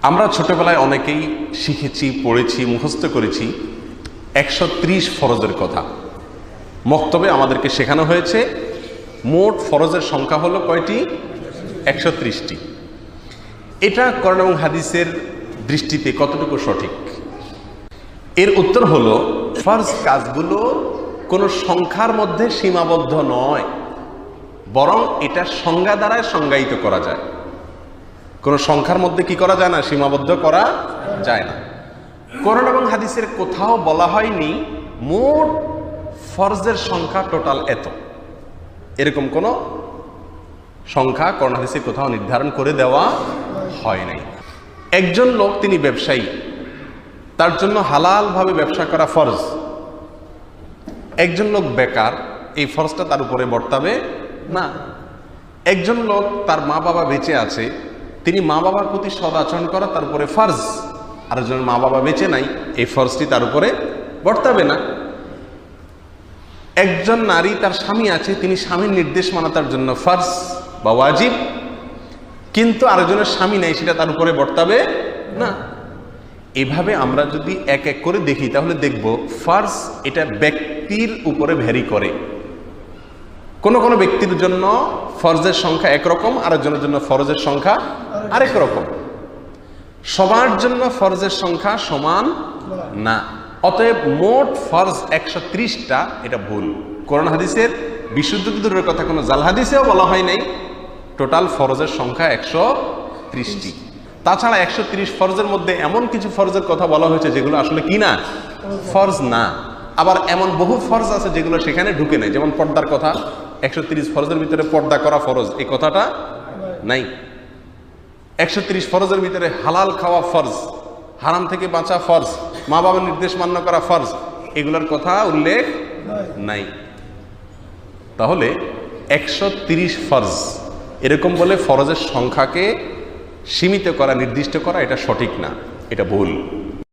আমরা ছোটবেলায় অনেকেই শিখেছি, পড়েছি, মুখস্থ করেছি 130 ফরজের কথা। মক্তবে আমাদেরকে শেখানো হয়েছে মোট ফরজের সংখ্যা হলো কয়টি? 130টি। এটা কোরআন এবং হাদিসের দৃষ্টিতে কতটুকু সঠিক? এর উত্তর হলো, ফরজ কাজগুলো কোনো সংখ্যার মধ্যে সীমাবদ্ধ নয়, বরং এটা সংজ্ঞা দ্বারা সংজ্ঞায়িত করা যায়। কোনো সংখ্যার মধ্যে কি করা যায় না? সীমাবদ্ধ করা যায় না। কোরআন এবং হাদিসের কোথাও বলা হয়নি মোট ফরজের সংখ্যা টোটাল এত, এরকম কোন সংখ্যা কোরআন হাদিসে কোথাও নির্ধারণ করে দেওয়া হয় নাই। একজন লোক তিনি ব্যবসায়ী, তার জন্য হালাল ভাবে ব্যবসা করা ফরজ। একজন লোক বেকার, এই ফরজটা তার উপরে বর্তাবে না। একজন লোক তার মা বাবা বেঁচে আছে, তিনি মা বাবার প্রতি সদ আচরণ করা তার উপরে ফরজ। আরেকজন মা বাবা বেঁচে নাই, এই ফরজটি তার উপরে বর্তাবে না। একজন নারী, তার স্বামী আছে, তিনি স্বামীর নির্দেশ মানা তার জন্য ফরজ বা ওয়াজিব, কিন্তু আরেকজনের স্বামী নেই, সেটা তার উপরে বর্তাবে না। এভাবে আমরা যদি এক এক করে দেখি তাহলে দেখব ফরজ এটা ব্যক্তির উপরে ভ্যারি করে। কোন কোন ব্যক্তির জন্য ফরজের সংখ্যা একরকম, আরেকজনের জন্য ফরজের সংখ্যা আরেক রকম। সবার জন্য ফরজের সংখ্যা সমান না। অতএব মোট ফরজ 130টা, এটা ভুল। কোরআন হাদিসের বিশুদ্ধ দূরের কথা, কোনো জাল হাদিসেও বলা হয় নাই টোটাল ফরজের সংখ্যা 130টি। তাছাড়া 130 ফরজের মধ্যে এমন কিছু ফরজের কথা বলা হয়েছে যেগুলো আসলে কি না, ফরজ না। আবার এমন বহু ফরজ আছে যেগুলো সেখানে ঢুকে নেই, যেমন পর্দার কথা। 130 ফরজের ভিতরে পর্দা করা ফরজ, এই কথাটা নাই। 130 ফরজের ভিতরে হালাল খাওয়া ফরজ, হারাম থেকে বাঁচা ফরজ, মা বাবার নির্দেশ মান্য করা ফরজ, এগুলোর কথা উল্লেখ নাই। তাহলে 130 ফরজ এরকম বলে ফরজের সংখ্যাকে সীমিত করা, নির্দিষ্ট করা, এটা সঠিক না, এটা ভুল।